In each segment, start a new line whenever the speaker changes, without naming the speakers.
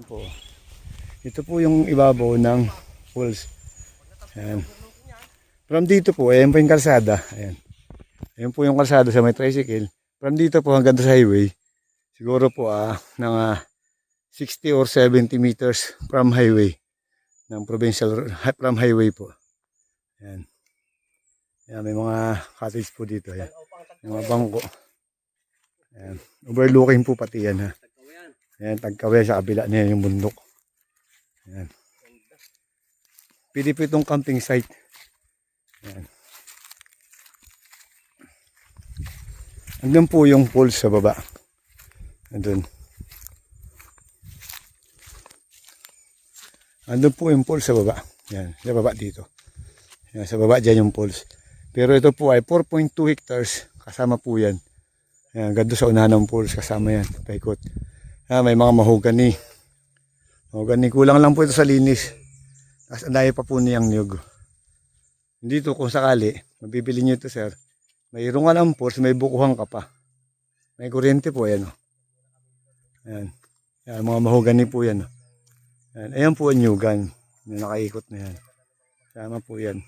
po. Ito po yung ibabaw ng falls. Ayan. From dito po, ayan po yung kalsada. Ayan. Ayan po yung kalsada sa may tricycle. From dito po hanggang sa highway. Siguro po ng 60 or 70 meters from highway. Ng provincial, from highway po. Ayan. Ayan, may mga cottage po dito. Ayan. May mga bangko. Ayan. Overlooking po pati yan ha. Ayan, Tagkawayan sa kabila niya yung bundok. Ayan. Pwede po itong camping site. Ayan. Andun po yung falls sa baba. Andun. Andun po yung falls sa baba. Ayan, sa baba dito. Ayan, sa baba dyan yung falls. Pero ito po ay 4.2 hectares. Kasama po yan. Ayan, gando sa unahan ng falls. Kasama yan. Paikot. Ayan, may mga mahogany. Mahogany. Kulang lang po ito sa linis. Tapos andayo pa po niyang niyog. Dito kung sakali, mabibili nyo ito sir. Mayroon ka ng falls, may bukuhan ka pa. May kuryente po yan. Ayan. Ayan, mga mahogany po yan. Ayan, ayan po ang nyugan. Nakaikot na yan. Sama po yan.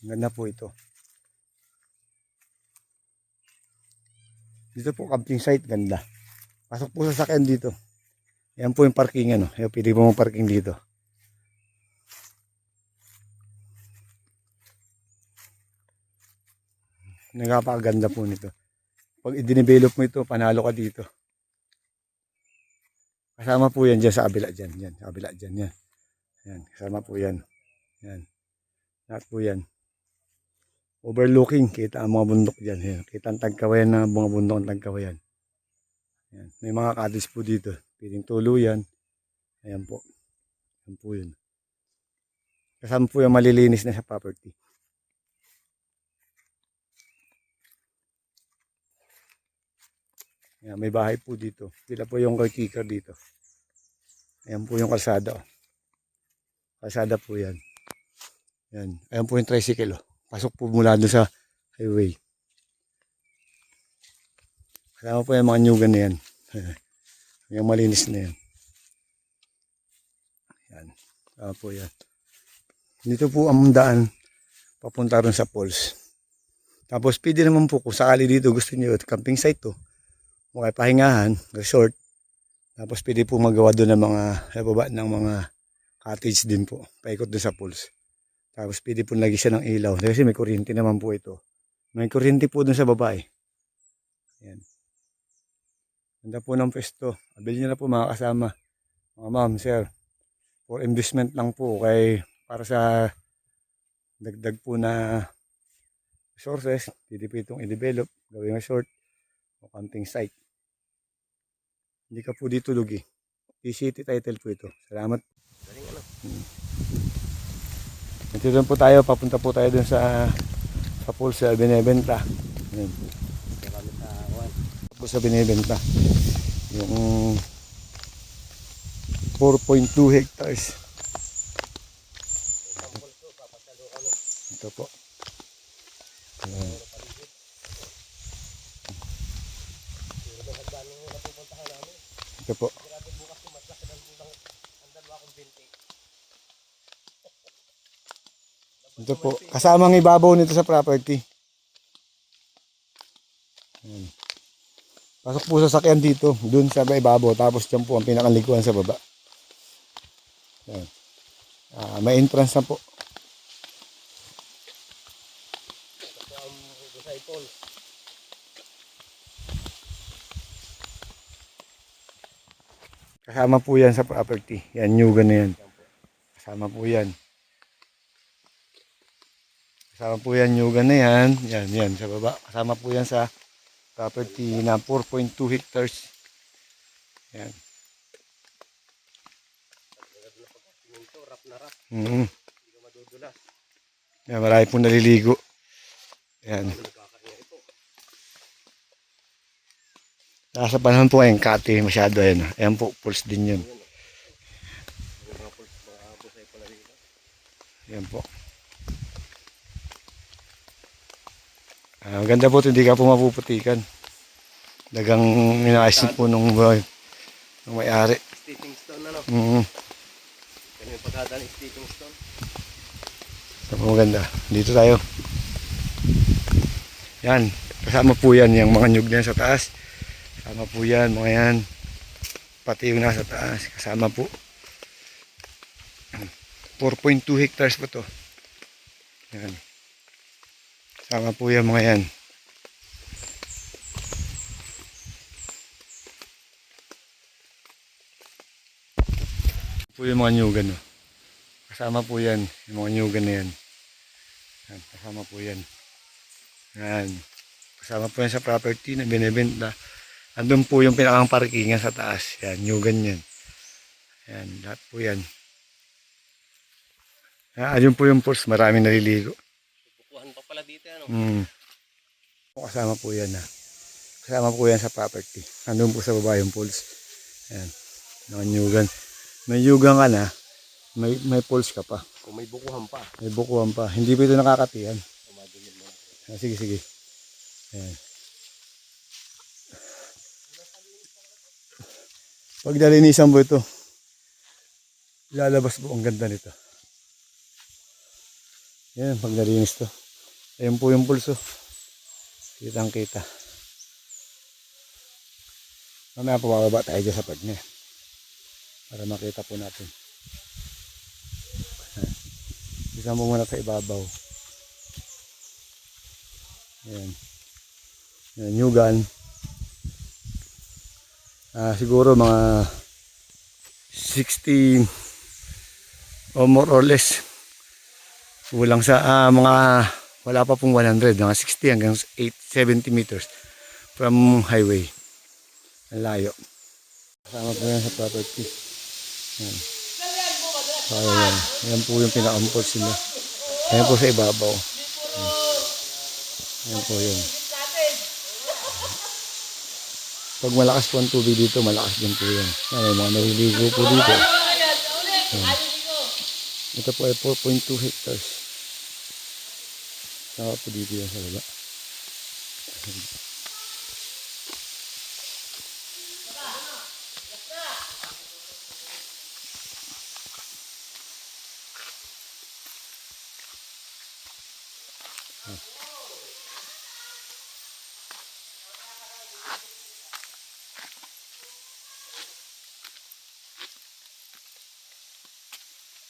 Ganda po ito. Dito po camping site, ganda. Pasok po sa sakyan dito. Yan po yung parking ano. Ayan, pwede po mong parking dito. Nagpapaganda po nito. Pag i-develop mo ito, panalo ka dito. Kasama po yan dyan sa kabila dyan. Yan, sa kabila dyan. Yan. Yan, kasama po yan. Yan. Lahat po yan. Overlooking, kita ang mga bundok dyan. Yan. Kita ang Tagkawayan na mga bundok ng Tagkawayan. Yan. May mga cottage po dito. Piling tuluyan. Ayan po. Ayan po yun. Kasama po yung malilinis na sa property. Ayan, may bahay po dito. Sila po yung caretaker dito. Ayan po yung kalsada. Kalsada po yan. Ayan, ayan po yung tricycle. Pasok po mula doon sa highway. Kasama po yung mga nyugan na yan. Yung malinis na yan. Ayan. Kasama po yan. Dito po ang daan papunta ron sa falls. Tapos pwede naman po kung sakali dito gusto niyo camping site to. Okay, pahingahan, resort. Tapos pwede po magawa doon ng mga baba ng mga cottage din po. Paikot doon sa falls. Tapos pwede po lagi siya ng ilaw. Kasi may kuryente naman po ito. May kuryente po doon sa baba eh. Ayan. Ganda po ng pwesto. Abili nyo na po mga kasama. Mga ma'am, sir. For investment lang po. Kay para sa dagdag po na resources. Pwede po itong i-develop. Gawing resort o camping site. Hindi ka po dito lugi. PCT title po ito. Salamat. Ito doon po tayo. Papunta po tayo doon sa falls sa binebenta. Ayan. Po sa binebenta. Yung 4.2 hectares. Ito po. Ayan. Ito po. Ito po. Kasama ang ibabaw nito sa property. Ayan. Pasok po sa sakyan dito. Doon sa ibabaw. Tapos dyan po ang pinakalikuan sa baba. Ayan. May entrance na po. Kasama po yan sa property. Yan, nyugan na yan. Kasama po yan. Kasama po yan, nyugan na yan. Yan, yan, sa baba. Kasama po yan sa property na 4.2 hectares. Yan. Yan, marami pong naliligo. Yan. Nasa panahon po ngayon, kati masyado yan. Ayan po, pulse din yun. Ayan po. Ganda po, hindi ka po mapuputikan. Dagang inaayos po nung ng may-ari.
Stepping stone na, no? Kaya yung pagkadaan ng stepping stone.
Ito po maganda. Dito tayo. Yan. Kasama po yan yung mga nyug na yan sa taas. Kasama po yan, mga yan. Pati yung nasa taas. Kasama po. 4.2 hectares po to. Yan. Kasama po yan mga yan. Po yung mga nyugan. No? Kasama po yan. Yung mga nyugan na yan. Yan. Kasama po yan. Yan. Kasama po yan sa property na binibenta. Andun po yung pinakang parkingan sa taas. Yan. Nyugan yan. Yan. Lahat po yan. Ayun po yung pools. Maraming naliligo.
Bukuhan pa pala dito, ano?
Kasama po yan. Kasama po yan sa property. Andun po sa baba yung pools. Yan. Mga nyugan. May yugang ka na, may pulse ka pa.
Kung may bukuhan pa.
May bukuhan pa. Hindi pa ito nakakatihan. Sige, sige. Ayan. Pag nalinisan mo ito, lalabas po ang ganda nito. Yan, pag nalinis to. Ayan po yung pulso. Kitang kita. Mamaya pababa tayo dyan sa pag niya. Para makita po natin. Isa mo muna sa ibabaw. Ayan. Ayan, nyugan. Siguro mga 60 o more or less. Kulang sa mga wala pa pong 100. Mga 60 hanggang 70 meters from highway. Ang layo. Kasama po yan sa property. Yan. So, ayan. Yan po yung pinaka-pulse nila. Ayan po sa ibabaw. Ayan po yun. Pag malakas po ang tubig dito, malakas din po yan. May mga naliligo po dito. Ayan. Ito po ay 4.2 hectares. Saka po dito yan sa baba.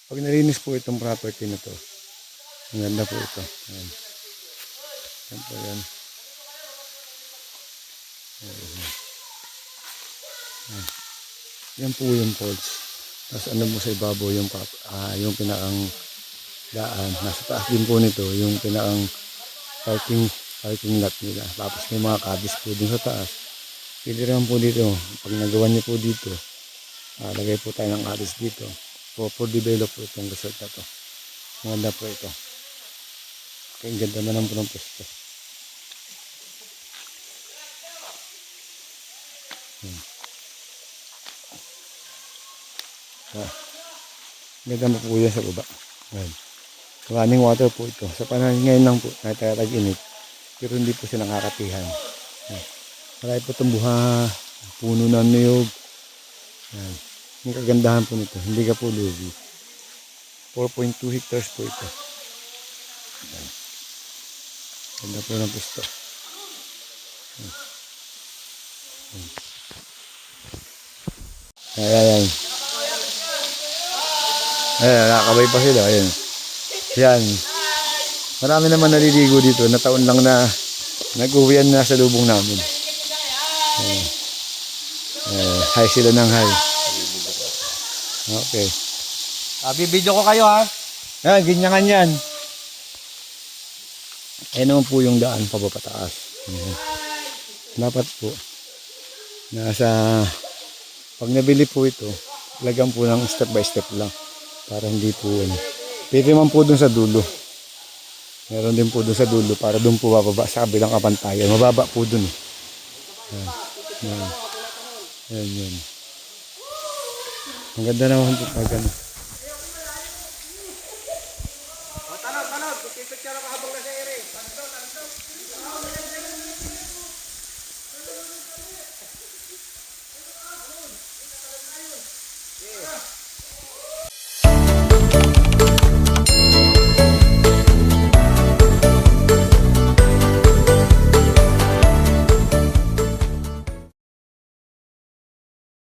Pag nalinis po itong property na to, ang ganda po ito. Ayan. Ayan po yan. Ayan. Ayan. Yan po yung falls. Tapos ano mo sa ibabaw yung pinakang daan. Nasa taas din po nito yung pinakang parking lot nila. Tapos may mga cabis po din sa taas. Pwede rin po dito. Pag nagawa niyo po dito, lagay po tayo ng cabis dito. For develop po itong resort na to. Maganda po ito. Kaya ang ganda na lang po ng pwesto. Ganda mo po yan sa baba. Running water po ito. Sa panahon ngayon lang po, natayatag-init. Pero hindi po siya nakakatihan. Marami po itong buha, puno ng niyog. Yung kagandahan po nito, hindi ka po lugi. 4.2 hectares po ito. Ganda po ng pusto. Ayan. Ayan, nakakabay pa sila. Ayan. Yan. Marami naman naliligo dito. Na taon lang na nag-uwian na sa lubong namin. Hi sila ng hi. Okay.
Bibidyo ko kayo, ha?
Yan, ganyan yan. Ayan naman po yung daan pabapataas. Dapat po pag nabili po ito, lagyan po ng step by step lang para hindi po pwede man po dun sa dulo. Meron din po dun sa dulo para dun po bababa sa kabilang kapantayan. Mababa po dun. Yan. Ang ganda naman po pag